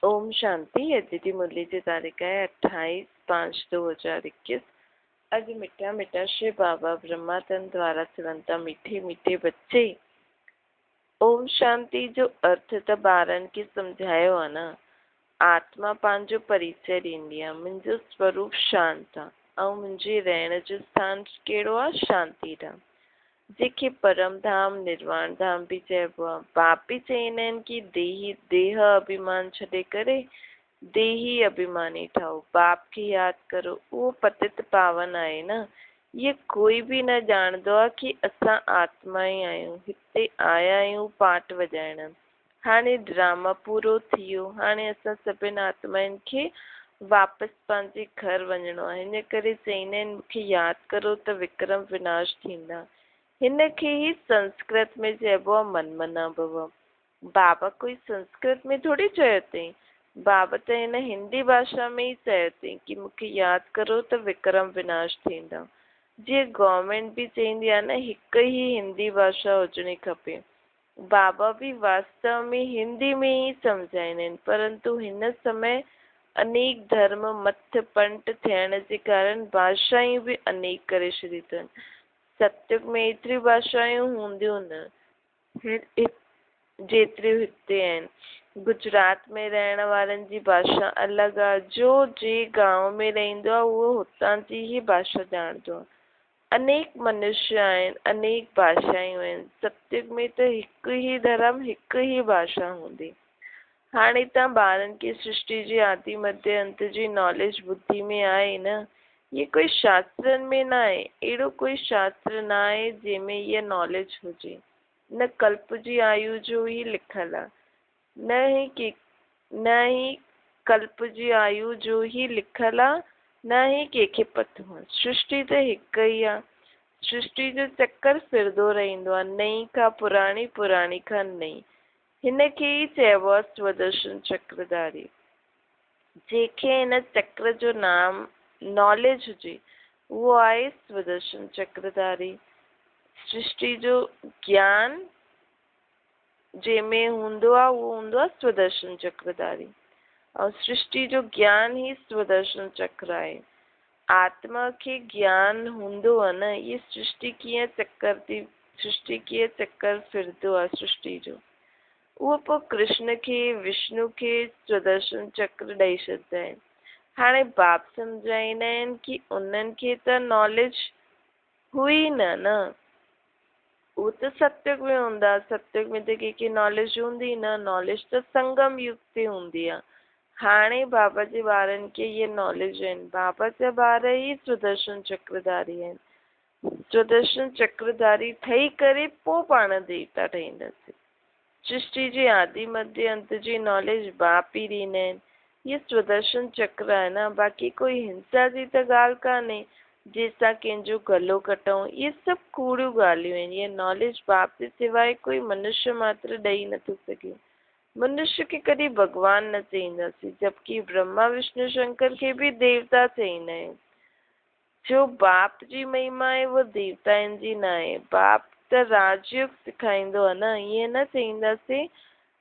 ओम शांति। अदिति मुरली की तारीख है 28/5/2021। अज मिठा मिठा श्री बाबा ब्रह्मातन द्वारा सिवंता मीठे मीठे बच्चे। ओम शांति जो अर्थ त ॿारनि खे सम्झायो आहे न। आत्मा पंहिंजो परिचय ॾींदी आहे, मुंहिंजो स्वरूप शांत आहे ऐं मुंहिंजे रहण जो स्थान कहिड़ो आहे? शांति धाम, जंहिंखे परम धाम निर्वाण धाम भी चइबो आहे। बाप भी चईंदा आहिनि कि देह अभिमान छॾे करे देही अभिमानी ठहो, बाप खे यादि करो, उहो पतित पावन आहे न। ये कोई भी न ॼाणंदो आहे कि असां आत्मा ई आहियूं, हिते आया आहियूं पाठ वॼाइण। हाणे ड्रामा पूरो थी वियो, हाणे असां सभिनि आत्माउनि खे वापसि पंहिंजे घर वञिणो आहे। हिन करे चईंदा आहिनि मूंखे यादि करो त विक्रम विनाश थींदा। हिन खे ई संस्कृत में चइबो आहे मनमना भव। बाबा कोई संस्कृत में थोड़ी चयो अथई, बाबा त हिन हिंदी भाषा में ई चयो अथई कि मूंखे यादि करो त विक्रम विनाश थींदा। जीअं गवर्नमेंट भी चईंदी आहे न हिकु ई हिंदी भाषा हुजणी खपे। बाबा भी वास्तव में हिंदी में ही सम्झाईंदा आहिनि, परंतु हिन समय अनेक धर्म मथ पंट थियण जे कारण भाषाऊं भी अनेक करे छॾी अथनि। सत्युग में एतिरियूं भाषाऊं हूंदियूं न जेतिरियूं हिते आहिनि। गुजरात में रहण वारनि जी भाषा अलॻि आहे, जो जे गांव में रहंदो आहे उहो हुतां जी ही भाषा ॼाणंदो आहे। अनेक मनुष्य आहिनि, अनेक भाषाऊं आहिनि। सत्युग में त हिकु ही धर्म हिकु ही भाषा हूंदी। हाणे तव्हां ॿारनि खे सृष्टि जी आदि मध्य अंत जी नॉलेज बुद्धि में आहे न। ये कोई शास्त्रनि में न आहे, अहिड़ो कोई शास्त्र न आहे जंहिंमें इहा नॉलेज हुजे। न कल्प जी आयु जो ही लिखल आहे, न ही कल्प जी आयु जो ही लिखल आहे, न ही कंहिंखे पतो आहे। सृष्टि त हिकु ई आहे। सृष्टि जो चक्कर फिरंदो रहंदो आहे, नई खां पुराणी, पुराणी खां नई। हिन खे ई चइबो आहे स्वदर्शन चक्रधारी। जंहिंखे हिन चक्र जो नाम नॉलेज हुजे उहो आहे स्वदर्शन चक्रधारी। सृष्टि जो ज्ञान जंहिंमें हूंदो आहे उहो हूंदो आहे स्वदर्शन चक्रधारी, ऐं सृष्टि जो ज्ञान ही स्वदर्शन चक्र आहे। आत्मा खे ज्ञान हूंदो आहे न, ये सृष्टि कीअं चक्कर फिरंदो आहे सृष्टि जो, उहो पोइ कृष्ण खे विष्णु खे स्वदर्शन चक्र ॾेई छॾींदा आहिनि। हाणे बाप सम्झाईंदा आहिनि कि उन्हनि खे त नॉलेज हुई न उहो त सत्युग में हूंदा। सत्युग में त कंहिंखे नॉलेज हूंदी न, नॉलेज त संगम युग ते हूंदी आहे। हाणे बाबा जे ॿारनि खे इहे नॉलेज आहिनि। बाबा जा ॿार ई सुदर्शन चक्रधारी आहिनि। सुदर्शन चक्रधारी ठही करे पोइ पाण देवता ठहींदासीं। सृष्टि जी आदि मध्य अंत जी नॉलेज बाप ई ॾींदा आहिनि। इहे सुदर्शन चक्र आहे न, बाक़ी कोई हिंसा जी त ॻाल्हि कान्हे जंहिंसां कंहिंजो गलो कटऊं। इहे सभु कूड़ियूं ॻाल्हियूं आहिनि। इहे नॉलेज बाप जे सिवाय कोई मनुष्य मात्र ॾेई नथो सघे। मनुष्य खे कॾहिं भॻवान न चईंदासीं, जबकि ब्रह्मा विष्णु शंकर खे भी देवता चईंदा आहिनि। जो बाप जी महिमा आहे वो देवताउनि जी न आहे। बाप त राजयोग सेखारींदो आहे न, ईअं न चईंदासीं।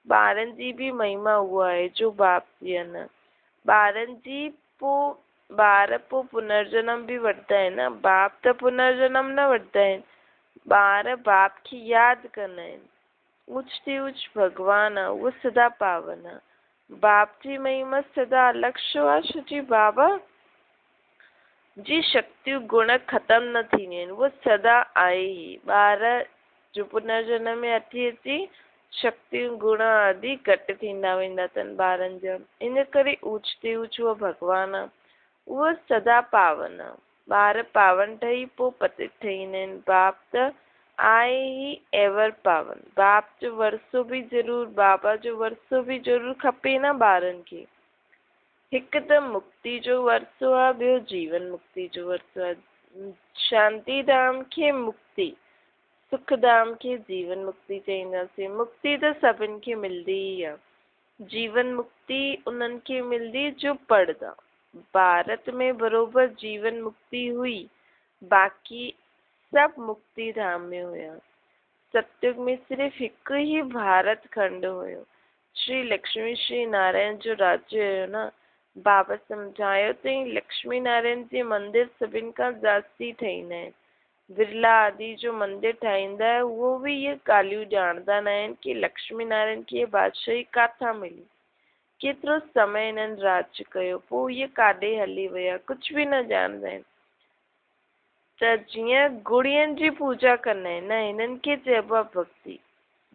ॿारनि जी भी महिमा उहा आहे जो बाप जी आहे न। ॿारनि जी ॿार पोइ पुनर्जन्म भी वठंदा आहिनि न, बाप त पुनर्जन्म न वठंदा आहिनि। ॿार बाप खे यादि कंदा आहिनि। ऊच ते ऊच भगवान आहे, उहो सदा पावन आहे। बाप जी महिमा सदा अलॻि छो आहे? छोजी बाबा जी शक्तियूं गुण ख़तम न थींदियूं आहिनि, उहो सदा आहे ई। ॿार जो पुनर्जन्म में अची शक्तियूं गुण आदि घटि थींदा वेंदा अथनि ॿारनि जा। इन करे ऊच ते ऊच उहो भॻवानु आहे, उहो सदा पावन आहे। ॿार पावन ठही पोइ पतित ठहींदा आहिनि। बाप त आहे ई एवर पावन। बाप जो वरसो भी ज़रूरु, बाबा जो वरसो भी ज़रूरु खपे न ॿारनि खे। हिकु त मुक्ति जो वरसो आहे, ॿियो जीवन मुक्ति जो वरसो आहे। शांति धाम खे मुक्ति, सुख धाम खे जीवन मुक्ति चईंदासीं। मुक्ति त सभिनि खे मिलंदी ई आहे। जीवन मुक्ति उन्हनि खे मिलंदी जो पढ़ंदा। भारत में बरोबर जीवन मुक्ति हुई, बाक़ी सभु मुक्ति धाम में हुया। सत्युग में सिर्फ़ हिकु ही भारत खंड हुयो। श्री लक्ष्मी श्री नारायण जो राज्य हुयो न, बाबा सम्झायो तई लक्ष्मी नारायण जे मंदिर सभिनि खां जास्ती ठहींदा आहिनि। बिरला आदि जो मंदिर ठाहींदा है उहो भी ये ॻाल्हियूं ॼाणंदा न आहिनि कि लक्ष्मी नारायण खे बादशाही काथां मिली, केतिरो समय इन्हनि राज कयो, पोइ इहे काॾे हली विया, कुझु बि न ॼाणंदा आहिनि। त जीअं गुड़ियनि जी पूजा कंदा आहिनि न, हिननि खे चइबो आहे भक्ति।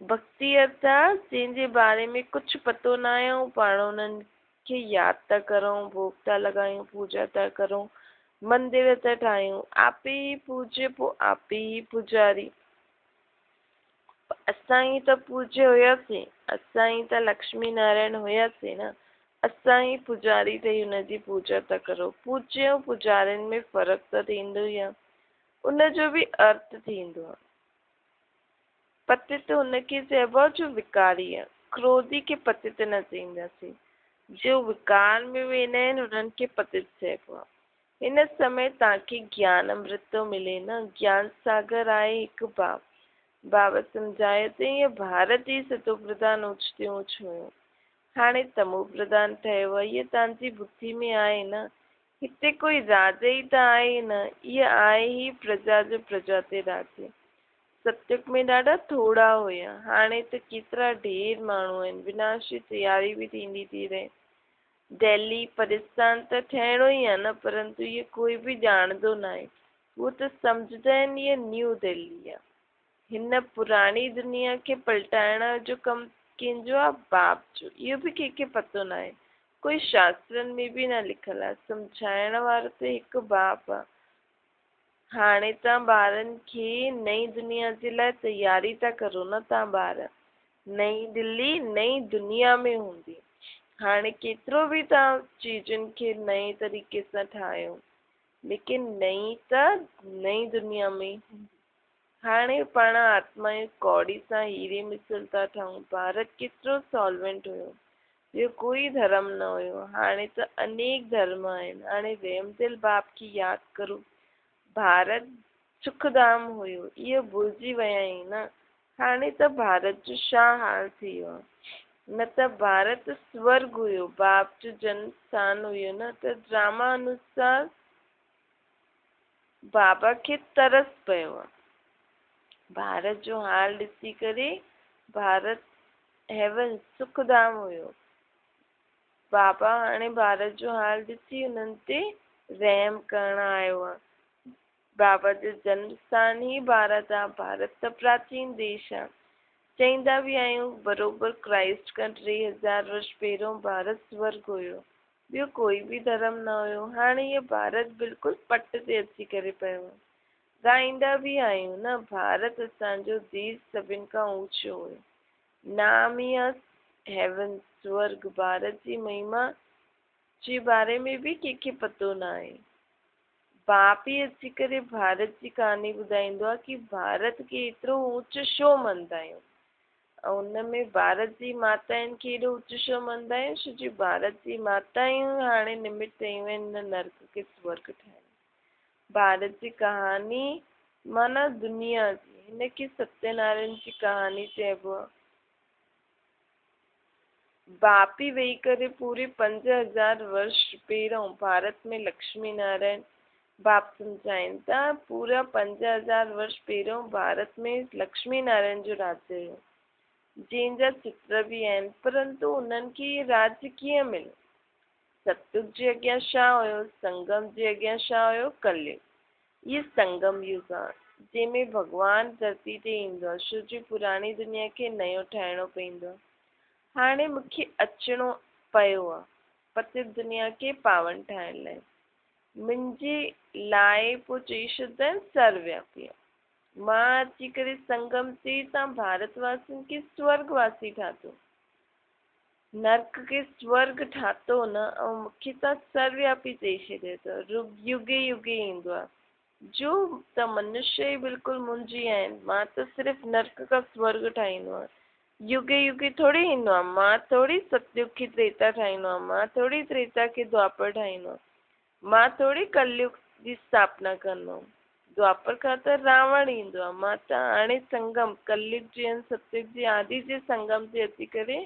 भक्ति अर्थात जंहिंजे बारे में कुझु पतो न आहे ऐं पाण उन्हनि खे यादि था करूं, भोग था लॻायूं, पूजा था करूं, मंदिर था ठाहियूं, आपे ई पूज्य पोइ आपे ई पुजारी। असां ई त पूज्य हुयासीं, असां ई त लक्ष्मी नारायण हुयासीं न, असां ई पुजारी ठही हुनजी पूजा था करूं। पूज्य ऐं पुजारियुनि में फ़र्क़ु त थींदो ई आहे, उनजो बि अर्थ थींदो आहे। पतित हुनखे चइबो आहे जो विकारी आहे, क्रोधी खे पतित न चईंदासीं। जो विकार में वेंदा आहिनि उन्हनि खे पतित चइबो आहे। हिन समय तव्हांखे ज्ञान अमृत थो मिले न, ज्ञान सागर आहे हिकु बाप। बाबा सम्झायो त ईअं भारत ई सतो प्रधान ऊच ते ऊच हुयो, हाणे तमो प्रधान ठहियो आहे। इहा तव्हांजी बुद्धि में आहे न, हिते कोई राजा ई त आहे न, इहा आहे ई प्रजा जो प्रजा ते राज्य। सतयुग में ॾाढा थोड़ा हुया, हाणे त केतिरा ढेर माण्हू आहिनि, विनाश जी तयारी बि थींदी थी रहे। दिल्ली पाकिस्तान त ठहिणो ई आहे न, परंतु इहे कोई बि ॼाणंदो न आहे। उहो त सम्झंदा आहिनि इहा न्यू दिल्ली आहे। हिन पुराणी दुनिया खे पलटाइण जो कमु कंहिंजो आहे? बाप जो। इहो बि कंहिंखे पतो न आहे, कोई शास्त्रनि में बि न लिखियलु आहे। सम्झाइण वारो त हिकु बाप आहे। हाणे तव्हां ॿारनि खे नई दुनिया जे लाइ तयारी था करो न, तव्हां ॿार। नई दिल्ली नई दुनिया में हूंदी। हाणे केतिरो बि तव्हां चीजुनि खे नए तरीक़े सां ठाहियो, लेकिन नई त नई दुनिया में ई हूंदी। हाणे पाण आत्मा जी कौड़ी सां हीरे मिसल था ठहूं। भारत केतिरो सॉल्वेंट हुयो, ॿियो कोई धर्म न हुयो, हाणे त अनेक धर्म आहिनि। हाणे रहमदिल बाप खे यादि करो, भारत सुखधाम हुयो, इहो भुलिजी विया आहियूं न। हाणे त भारत जो छा हाल थी वियो आहे? न त भारत स्वर्ग हुयो, बाप जो जन्म स्थान हुयो न। त ड्रामा अनुसार बाबा खे तरस पियो आहे। भारत जो हाल ॾिसी करे भारत हेवन सुखधाम हुयो, बाबा हाणे भारत जो हाल ॾिसी हुननि ते रहम करण आयो आहे। बाबा जो जन्म स्थान ई भारत आहे। भारत त प्राचीन देश आहे। चईंदा बि आहियूं बरोबर क्राइस्ट खां 3000 वर्ष पहिरियों भारत स्वर्ग हुयो, ॿियो कोई बि धर्म न हुयो। हाणे इहो भारत बिल्कुलु पट ते अची करे पियो आहे। ॻाईंदा बि आहियूं न, भारत असांजो देश सभिनि खां ऊचो हुयो, नाम ई आहे हेवन स्वर्ग। भारत जी महिमा जे बारे में बि कंहिंखे पतो न आहे। बाप ई अची करे भारत जी कहानी ॿुधाईंदो आहे कि भारत खे एतिरो ऊच छो मञंदा आहियूं, ऐं हुन में भारत जी माताउनि खे एॾो ऊच छो मञंदा आहियूं, छो जो भारत जी माताऊं हाणे निमित ठहियूं आहिनि हिन नर्क खे स्वर्ग ठाहिण। भारत जी कहानी माना दुनिया जी, हिनखे सत्यनारायण जी कहानी चइबो आहे। बाप ई वेही करे पूरे 5000 वर्ष पहिरियों भारत में लक्ष्मी नारायण बाप सम्झाइनि था, पूरा 5000 वर्ष पहिरियों भारत में लक्ष्मी नारायण जो राज्य हुयो, जंहिंजा चित्र बि आहिनि। परंतु उन्हनि खे राज्य कीअं मिलियो? सतयुग जे अॻियां छा हुयो, संगम जे अॻियां छा हुयो, कलयुग। इहे संगम युग आहे, जंहिंमें भॻवानु धरती ते ईंदो आहे, छो जो पुराणी दुनिया खे नयो ठाहिणो पवंदो आहे। हाणे मूंखे अचिणो पियो आहे पतित दुनिया खे पावन ठाहिण लाइ। मुंहिंजे लाइ पोइ चई छॾंदा आहिनि सर्वव्यापी। मां अची करे संगम ते तव्हां भारतवासियुनि खे स्वर्गवासी ठातो, नर्क खे स्वर्ग ठातो न, ऐं मूंखे तव्हां सर्वव्यापी चई छॾियो अथव। युगे युगे ईंदो आहे, जो त मनुष्य ई बिल्कुलु मुंहिंजी आहिनि। मां त सिर्फ़ु नर्क खां स्वर्ग ठाहींदो आहियां, युगे युगे थोरी ईंदो आहे। मां थोरी सतयुग खे त्रेता ठाहींदो आहियां, मां थोरी त्रेता खे द्वापर ठाहींदो आहियां, मां थोरी कलयुग जी स्थापना कंदो। द्वापर खां त रावण ईंदो आहे। मां त हाणे संगम कलयुग जे सतयुग जे आदि जे संगम ते अची करे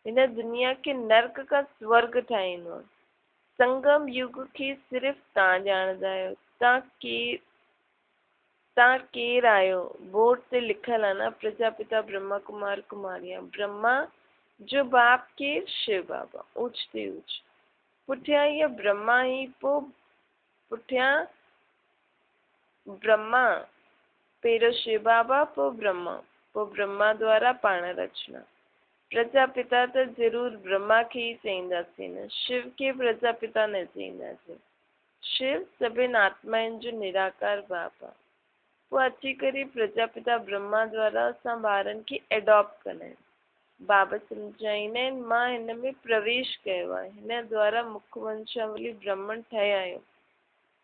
हिन दुनिया खे नर्क खां स्वर्ग ठाहींदो आहे। संगम युग खे सिर्फ़ तव्हां ॼाणंदा आहियो। तव्हां केरु आहियो? बोर्ड ते लिखियल आहे न, प्रजापिता ब्रह्मा कुमार कुमारिया। ब्रह्मा जो बाप केरु? शिव बाबा, ऊच ते ऊच। पुठियां इहा ब्रह्मा ई, पोइ पुठियां ब्रह्मा, पहिरियों शिव बाबा, पोइ ब्रह्मा द्वारा पाण रचना। प्रजापिता त ज़रूर ब्रह्मा खे ई चईंदासीं न, शिव खे प्रजापिता न चईंदासीं। शिव सभिनि आत्माउनि जो निराकार बाप आहे। पोइ अची करे प्रजापिता ब्रह्मा द्वारा असां ॿारनि खे एडॉप्ट कंदा आहिनि। बाबा सम्झाईंदा आहिनि, मां हिन में प्रवेश कयो आहे, हिन द्वारा मुख वंशावली ब्राह्मण ठहिया आहियो।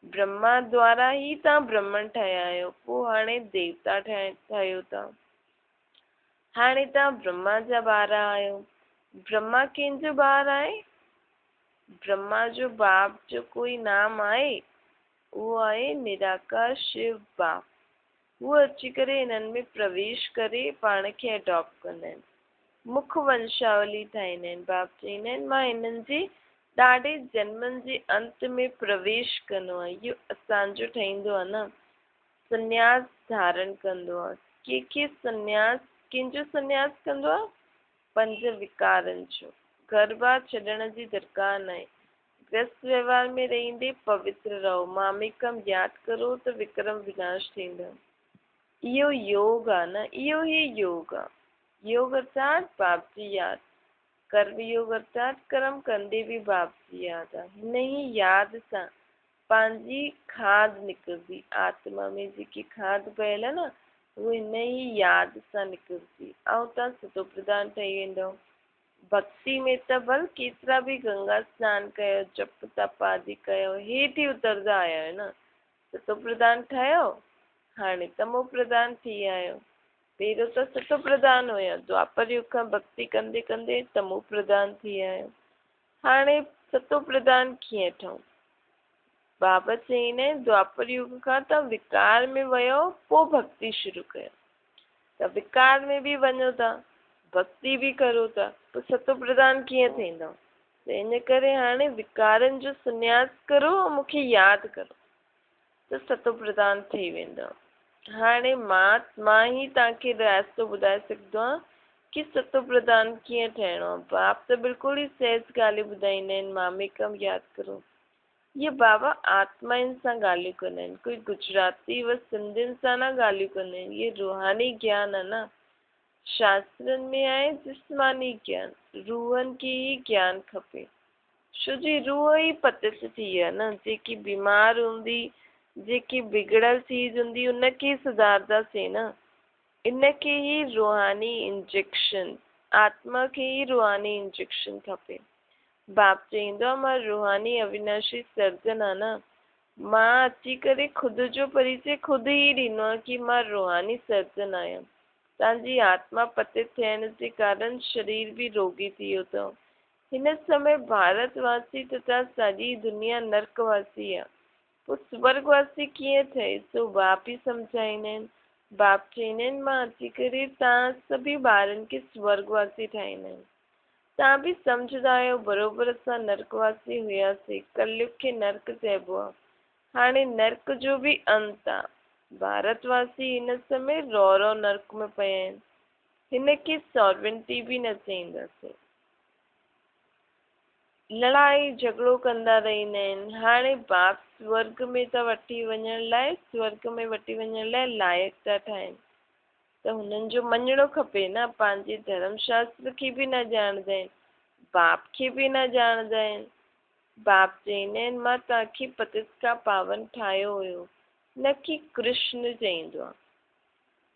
ब्रह्मा द्वारा ई तव्हां ब्राह्मण ठहिया आहियो। पोइ हाणे देवता ठहियो था। हाणे तव्हां ब्रह्मा जा ॿार आहियो। ब्रह्मा कंहिंजो ॿार आहे? ब्रह्मा जो बाप जो कोई नाम आहे? उहो आहे निराकार शिव बाप। उहो अची करे हिननि में प्रवेश करे पाण खे एडॉप्ट कंदा आहिनि, मुख वंशावली ठाहींदा आहिनि। बाप चईंदा आहिनि, मां हिननि जे ॾाढे जन्मनि जे अंत में प्रवेश कंदो आहे। इहो असांजो ठहींदो आहे न, संन्यास धारण कंदो आहे। कंहिंजो संन्यास कंदो आहे? 5 विकारनि जो। घर बार छॾण जी दरकार न आहे। व्यस्त व्यवहार में रहंदे पवित्र रहो। मामिकम यादि करो त विक्रम विनाश थींदो। इहो योग आहे न, इहो ई योग आहे। योग अर्थात बाप जी यादि। कर्म योग अर्थात कर्म कंदे बि बाप जी यादि आहे। हिन ई यादि सां पंहिंजी खाद निकिरंदी। आत्मा में जेकी खाद पयल आहे न, उहो हिन ई यादि सां निकिरंदी ऐं तव्हां सतो प्रधान ठही वेंदव। भक्ति में त भल केतिरा बि गंगा स्नान कयो, जप तप आदि कयो, हेठि ई उतरंदा आया आहियो न। सतो प्रधान ठहियो, हाणे तमो प्रधान थी विया आहियो। पहिरियों त सतो प्रधान हुयो, द्वापर युग खां भक्ति कंदे कंदे तमो प्रधान थी विया आहियो। हाणे सतो प्रधान कीअं ठहूं? बाबा चईंदा आहिनि, द्वापर युग खां तव्हां विकार में वियो, पोइ भक्ति शुरू कयो। त विकार में बि वञो था, भक्ति बि करो था, पोइ सतो प्रधान कीअं थींदो? त इन करे हाणे विकारनि जो संन्यास करो ऐं मूंखे यादि करो त सतो प्रधान थी वेंदो। हाणे मां ई तव्हांखे रास्तो ॿुधाए सघंदो आहियां कि सतो प्रधान कीअं ठहिणो आहे। बाप त बिल्कुलु ई सहज ॻाल्हियूं ॿुधाईंदा आहिनि। मामिकम यादि करो। इहे बाबा आत्माउनि सां ॻाल्हियूं कंदा आहिनि, कोई गुजराती व सिंधियुनि सां न ॻाल्हियूं कंदा आहिनि। इहे रूहानी ज्ञान आहे न। शास्त्रनि में आहे जिस्मानी ज्ञान, रूहनि खे ई ज्ञान खपे। छो जी रूह ई पतित थी आहे न। जेकी बीमार हूंदी, जेकी बिगड़ल चीज हूंदी, उनखे सुधारंदासीं न। इनखे ई रूहानी इंजेक्शन, आत्मा खे ई रूहानी इंजेक्शन खपे। बाप चईंदो आहे, मां रूहानी अविनाशी सर्जन आहे न। मां अची करे ख़ुदि जो परिचय ख़ुदि ई ॾिनो आहे कि मां रूहानी सर्जन आहियां। तव्हांजी आत्मा पतित थियण जे कारण शरीर बि रोगी थी वियो अथव। हिन समय भारतवासी तथा सॼी दुनिया नर्कवासी आहे। पोइ स्वर्गवासी कीअं थिए? सो बाप ई सम्झाईंदा आहिनि। बाप चईंदा आहिनि, मां अची करे तव्हां सभी ॿारनि खे स्वर्गवासी ठाहींदा आहिनि। तव्हां बि सम्झंदा आहियो बराबरि असां नर्कवासी हुआसीं। कलयुग खे नर्क चइबो आहे। हाणे नर्क जो बि अंत आहे। भारतवासी हिन समय रौ नर्क में पिया आहिनि। हिनखे सॉर्वेंटी बि न चईंदासीं। लड़ाई झगड़ो कंदा रहंदा आहिनि। हाणे बाप स्वर्ग में त वठी वञण लाइ, स्वर्ग में वठी वञण लाइ लाइक़ था ठाहिनि। त हुननि जो मञिणो खपे न। पंहिंजे धर्म शास्त्र खे बि न ॼाणंदा आहिनि, बाप खे बि न ॼाणंदा आहिनि। बाप चईंदा आहिनि, मां तव्हांखे पतित खां पावन ठाहियो हुयो, न कि कृष्ण चईंदो आहे।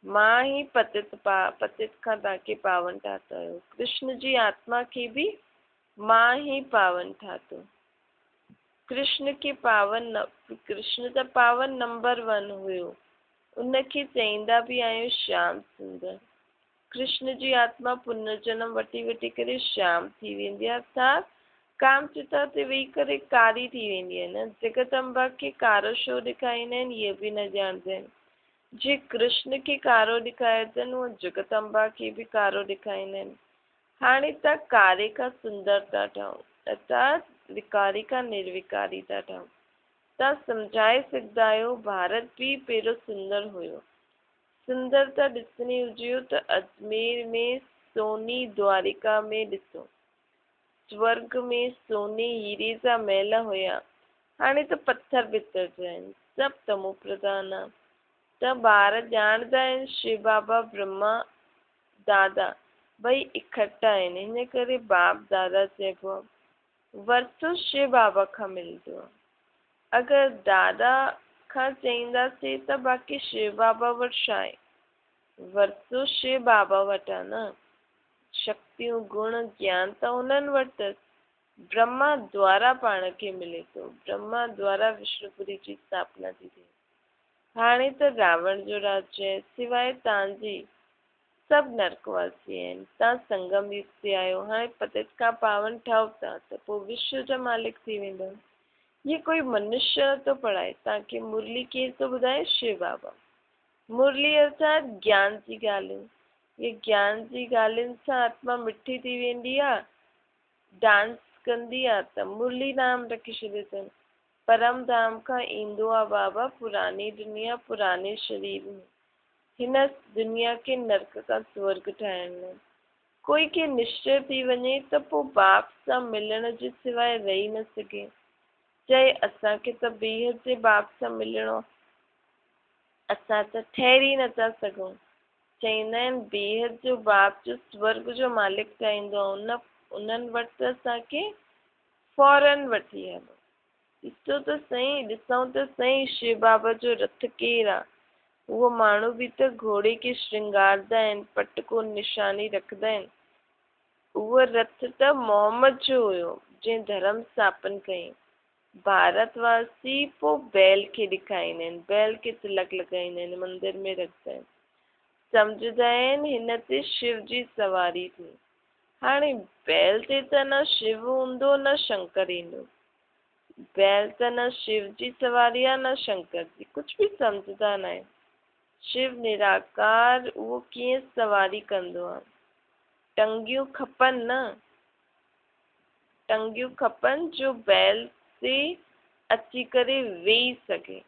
मां ई पतित खां तव्हांखे पावन ठातो हुयो। कृष्ण जी आत्मा खे बि मां ई पावन ठातो। कृष्ण त पावन नंबर 1 हुयो। उनखे चईंदा बि आहियूं श्याम सुंदर। कृष्ण जी आत्मा पुनर्जन्म वठी वठी करे श्याम थी वेंदी आहे, अर्थात काम चिता ते वेही करे कारी थी वेंदी आहे न। जगदम्बा खे कारो छो ॾेखारींदा आहिनि, इहे बि न ॼाणंदा आहिनि। जे कृष्ण खे कारो ॾेखारियो अथनि, उहो जगदम्बा खे बि कारो ॾेखारींदा आहिनि। हाणे त कारे खां सुंदर था ठहूं, अर्थात विकारी खां निर्विकारी था ठहूं। तव्हां सम्झाए सघंदा आहियो भारत बि पहिरियों सुंदर हुयो। सुंदरता ॾिसणी हुजेव त अजमेर में सोनी द्वारिका में ॾिसो। स्वर्ग में सोने हीरे जा महल हुया, हाणे त पत्थर पित्तर जा आहिनि, सभु तमो प्रधान आहे। त ॿार ॼाणंदा आहिनि शिव बाबा ब्रह्मा दादा ॿई इकट्ठा आहिनि, हिन करे बाप दादा चइबो आहे। वरितो शिव बाबा खां मिलंदो आहे। अगरि दादा खां चईंदासीं त बाक़ी शिव बाबा वटि छा आहे? वरितो शिव बाबा वटि आहे न। शक्तियूं गुण ज्ञान त उन्हनि वटि अथसि। ब्रह्मा द्वारा पाण खे मिले थो, ब्रह्मा द्वारा विष्णुपुरी जी स्थापना थी थिए। हाणे त रावण जो राज्य आहे, सिवाय तव्हांजी सभु नरकवासी आहिनि। तव्हां संगम युग ते आहियो, हाणे पतित खां पावन ठहो था त पोइ विश्व जा मालिक थी वेंदव। ये कोई मनुष्य नथो पढ़ाए, तव्हांखे मुरली केरु थो ॿुधाए? शिव बाबा। मुरली अर्थात ज्ञान जी ॻाल्हियूं। ये ज्ञान जी ॻाल्हियुनि सां आत्मा मिठी थी वेंदी आहे, डांस कंदी आहे त मुरली नाम रखी छॾियो अथनि। परम धाम खां ईंदो आहे बाबा पुरानी दुनिया पुराने शरीर में, हिन दुनिया खे नर्क खां स्वर्ग ठाहिण लाइ। कोई खे निश्चय थी वञे त पोइ बाप सां मिलण जे सिवाइ रही न सघे। चए असांखे त बेहद जे बाप सां मिलणो, असां त ठहरी नथा सघूं। चईंदा आहिनि बेहद जो बाप जो स्वर्ग जो मालिक चाहींदो आहे, उन्हनि वटि त असांखे फौरन वठी हलो। ॾिसो त सही, ॾिसूं त सही शिव बाबा जो रथ केरु आहे? उहो माण्हू बि त घोड़े खे श्रृंगारदा आहिनि, पट को निशानी रखंदा आहिनि। उहो रथ त मोहम्मद जो हुयो जंहिं धर्म स्थापन कई। भारतवासी पोइ बैल खे ॾेखारींदा आहिनि, बैल खे तिलक लॻाईंदा आहिनि, मंदर में रखंदा आहिनि। सम्झंदा आहिनि हिन ते शिव जी सवारी थी। हाणे बैल ते त न शिव हूंदो न शंकर ईंदो। बैल त न शिव जी सवारी आहे न शंकर जी, कुझु बि सम्झंदा न आहिनि। शिव निराकार, उहो कीअं सवारी कंदो आहे? टंगियूं खपनि न, टंगियूं खपनि जो बैल ते अची करे वेही सघे।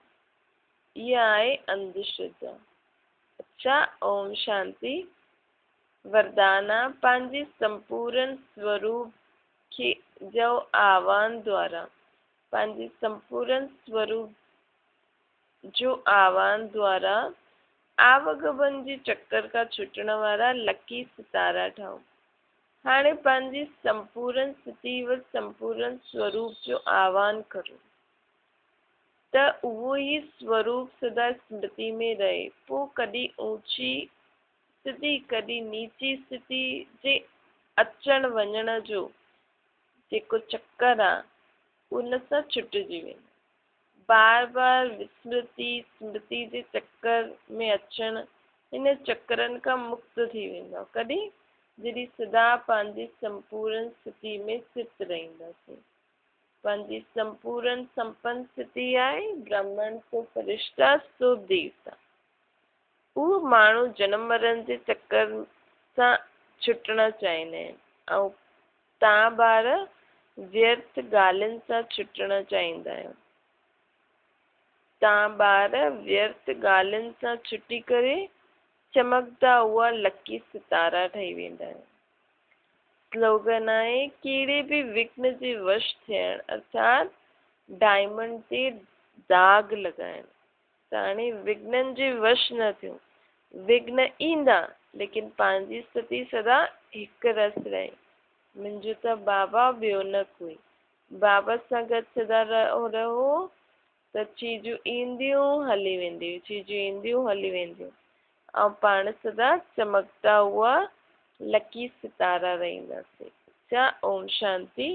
इहा आहे अंधश्रद्धा। अच्छा, ओम शांति। वरदाना पंहिंजे संपूर्ण स्वरूप खे जो आह्वान द्वारा, पंहिंजे संपूर्ण स्वरूप जो आह्वान द्वारा आवागमन जे चक्कर खां छुटण वारा लकी सितारा ठहो। हाणे पंहिंजी संपूर्ण स्थिति व संपूर्ण स्वरूप जो आह्वान करो त उहो ई स्वरूप सदा स्मृति में रहे। पोइ कॾहिं ऊंची स्थिति कॾहिं नीची स्थिति जे अचण वञण जो जेको चक्कर आहे उन सां छुटिजी वेंदो। बार बार विस्मृति स्मृति जे चक्कर में अचण, इन चक्करनि खां मुक्त थी वेंदो। कॾहिं? जॾहिं सदा पंहिंजी संपूर्ण स्थिति में स्थित रहंदासीं। पंहिंजी संपूर्ण संपन्न स्थिति आहे ब्राह्मण सो फरिश्ता सो देवता। उहो माण्हू जनम मरण जे चक्कर सां छुटणु चाहींदा आहिनि ऐं तव्हां ॿार व्यर्थ ॻाल्हियुनि सां छुटणु चाहींदा आहियो। तव्हां ॿार व्यर्थ ॻाल्हियुनि सां छुटी करे चमकदा हुआ लकी सितारा ठही वेंदा आहियो। स्लोगन आहे कहिड़े बि विघ्न जे वश थियण, अर्थात डायमंड ते दाग लॻाइण। त हाणे विघ्ननि जे वश न थियो। विघ्न ईंदा लेकिन पंहिंजी स्थिति सदा हिकु रस रहे। मुंहिंजो त बाबा ॿियो न कोई। बाबा सां गॾु सदा रहो त चीजूं ईंदियूं हली वेंदियूं, चीजूं ईंदियूं हली वेंदियूं ऐं पाण सदा चमकदा हुआ लकी सितारा रहंदासीं। ओम शांति।